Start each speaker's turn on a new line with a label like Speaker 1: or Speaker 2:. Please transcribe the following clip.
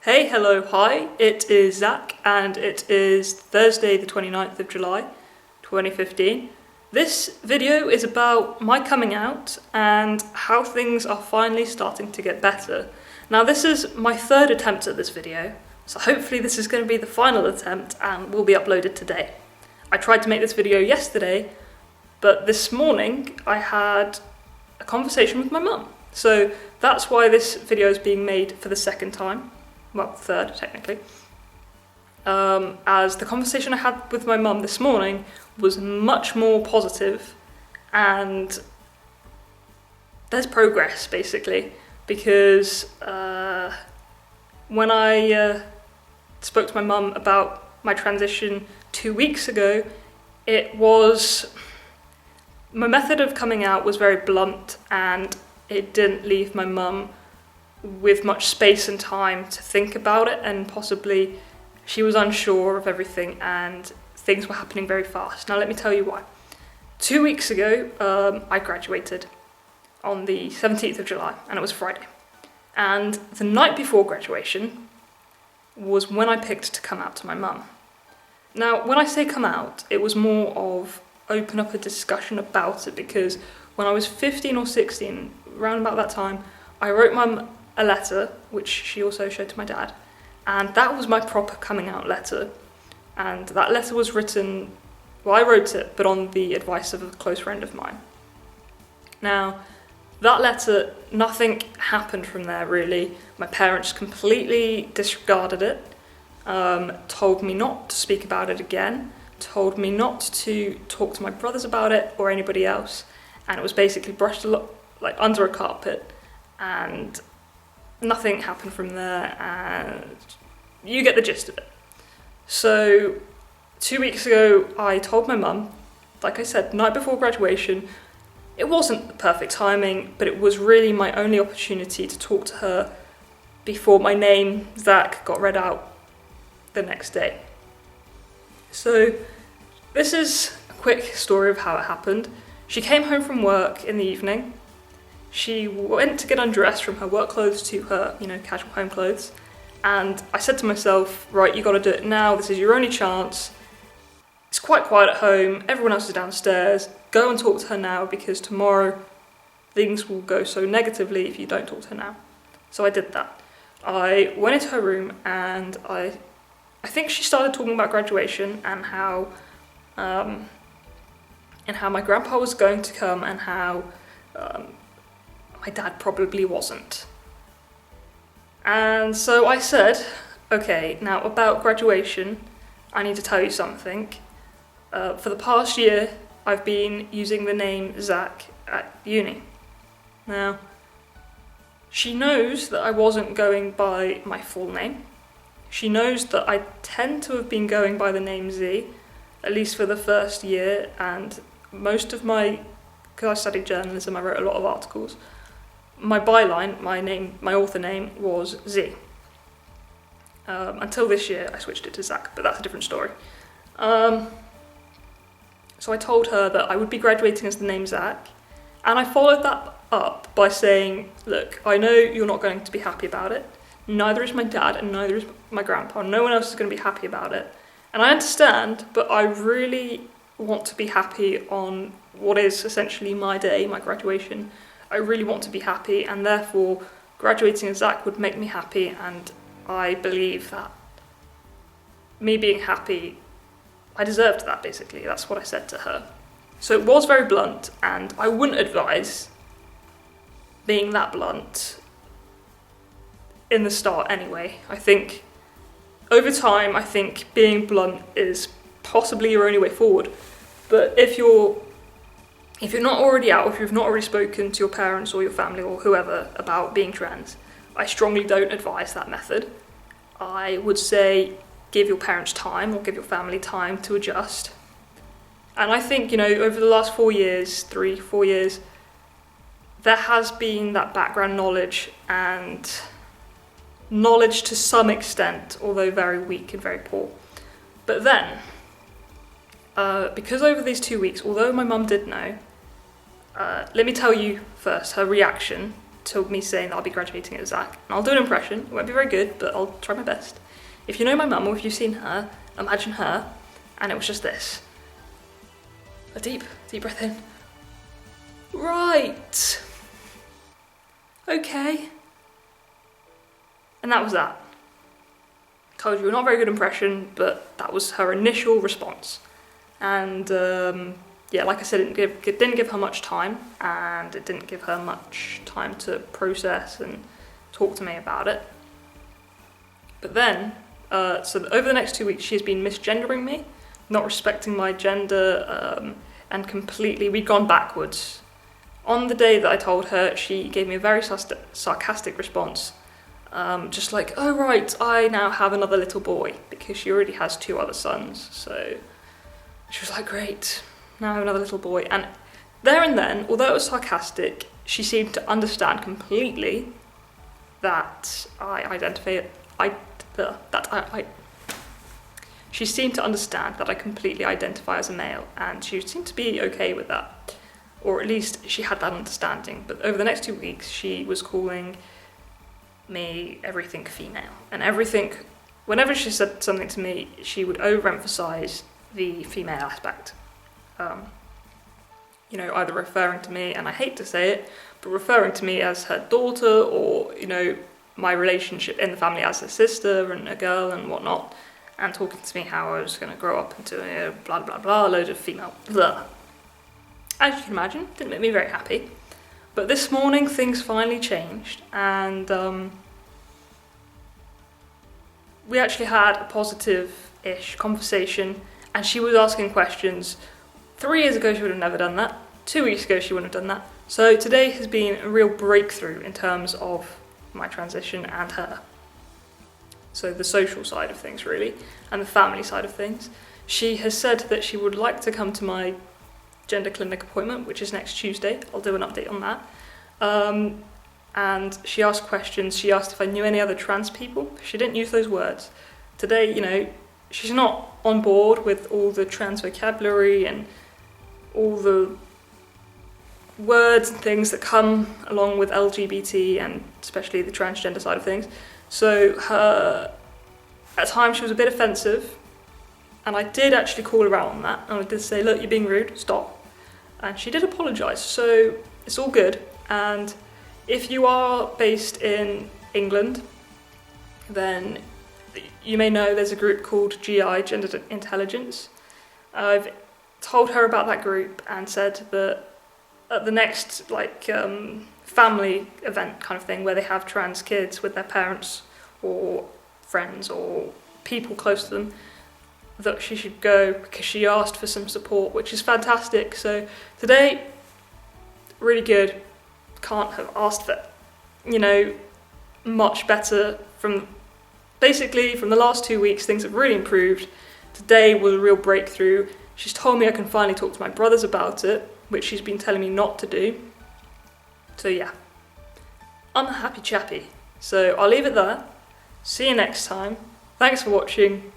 Speaker 1: Hey, hello, hi, it is Zach and it is Thursday the 29th of July 2015. This video is about my coming out and how things are finally starting to get better. Now this is my third attempt at this video, so hopefully this is going to be the final attempt and will be uploaded today. I tried to make this video yesterday, but this morning I had a conversation with my mum. So that's why this video is being made for the second time. Well, third, technically. As the conversation I had with my mum this morning was much more positive, and there's progress, basically, because when I spoke to my mum about my transition 2 weeks ago, my method of coming out was very blunt, and it didn't leave my mum with much space and time to think about it, and possibly she was unsure of everything and things were happening very fast. Now let me tell you why. 2 weeks ago, I graduated on the 17th of July and it was Friday. And the night before graduation was when I picked to come out to my mum. Now when I say come out, it was more of open up a discussion about it, because when I was 15 or 16, around about that time, I wrote mum a letter, which she also showed to my dad, and that was my proper coming out letter. And that letter was written, well, I wrote it, but on the advice of a close friend of mine. Now, that letter, nothing happened from there really. My parents completely disregarded it, told me not to speak about it again, told me not to talk to my brothers about it or anybody else, and it was basically brushed like under a carpet, and nothing happened from there, and you get the gist of it. So 2 weeks ago I told my mum, like I said, night before graduation. It wasn't the perfect timing, but it was really my only opportunity to talk to her before my name, Zach, got read out the next day. So this is a quick story of how it happened. She came home from work in the evening. She went to get undressed from her work clothes to her, casual home clothes. And I said to myself, right, you gotta do it now. This is your only chance. It's quite quiet at home. Everyone else is downstairs. Go and talk to her now, because tomorrow things will go so negatively if you don't talk to her now. So I did that. I went into her room and I think she started talking about graduation and how my grandpa was going to come and how my dad probably wasn't. And so I said, okay, now about graduation, I need to tell you something. For the past year, I've been using the name Zach at uni. Now, she knows that I wasn't going by my full name. She knows that I tend to have been going by the name Z, at least for the first year, and most of because I studied journalism, I wrote a lot of articles. My byline, my author name was Z. Until this year, I switched it to Zach, but that's a different story. So I told her that I would be graduating as the name Zach, and I followed that up by saying, look, I know you're not going to be happy about it. Neither is my dad and neither is my grandpa. No one else is going to be happy about it. And I understand, but I really want to be happy on what is essentially my day, my graduation. I really want to be happy, and therefore graduating as Zach would make me happy, and I believe that me being happy, I deserved that, basically. That's what I said to her. So it was very blunt, and I wouldn't advise being that blunt in the start anyway. I think over time, being blunt is possibly your only way forward. But if you're not already out, if you've not already spoken to your parents or your family or whoever about being trans, I strongly don't advise that method. I would say give your parents time or give your family time to adjust. And I think, over the last 4 years, 3-4 years, there has been that background knowledge and knowledge to some extent, although very weak and very poor. But then, because over these 2 weeks, although my mum did know, let me tell you first her reaction to me saying that I'll be graduating at Zach. And I'll do an impression. It won't be very good, but I'll try my best. If you know my mum or if you've seen her, imagine her, and it was just this. A deep breath in. Right. Okay. And that was that. Told you, not a very good impression, but that was her initial response. And like I said, it didn't give her much time, and it didn't give her much time to process and talk to me about it. But then, so over the next 2 weeks, she's been misgendering me, not respecting my gender, and completely, we'd gone backwards. On the day that I told her, she gave me a very sarcastic response, just like, oh right, I now have another little boy, because she already has 2 other sons, so she was like, great, now I have another little boy. And there and then, although it was sarcastic, she seemed to understand completely that she seemed to understand that I completely identify as a male, and she seemed to be okay with that, or at least she had that understanding. But over the next 2 weeks, she was calling me everything female, and everything, whenever she said something to me, she would overemphasize the female aspect. Either referring to me, and I hate to say it, but referring to me as her daughter, or, my relationship in the family as a sister and a girl and whatnot, and talking to me how I was going to grow up into blah blah blah, loads of female blah. As you can imagine, didn't make me very happy. But this morning things finally changed, and we actually had a positive-ish conversation, and she was asking questions. 3 years ago she would have never done that. 2 weeks ago she wouldn't have done that. So today has been a real breakthrough in terms of my transition and her. So the social side of things, really, and the family side of things. She has said that she would like to come to my gender clinic appointment, which is next Tuesday. I'll do an update on that. And she asked questions. She asked if I knew any other trans people. She didn't use those words. Today, she's not on board with all the trans vocabulary and all the words and things that come along with LGBT and especially the transgender side of things. So at times she was a bit offensive, and I did actually call her out on that, and I did say, look, you're being rude, stop. And she did apologise, so it's all good. And if you are based in England, then you may know there's a group called GI, Gender Intelligence. I've told her about that group and said that at the next family event kind of thing, where they have trans kids with their parents or friends or people close to them, that she should go, because she asked for some support, which is fantastic. So today, really good. Can't have asked for, much better. From the last 2 weeks, things have really improved. Today was a real breakthrough. She's told me I can finally talk to my brothers about it, which she's been telling me not to do. So yeah, I'm a happy chappy. So I'll leave it there. See you next time. Thanks for watching.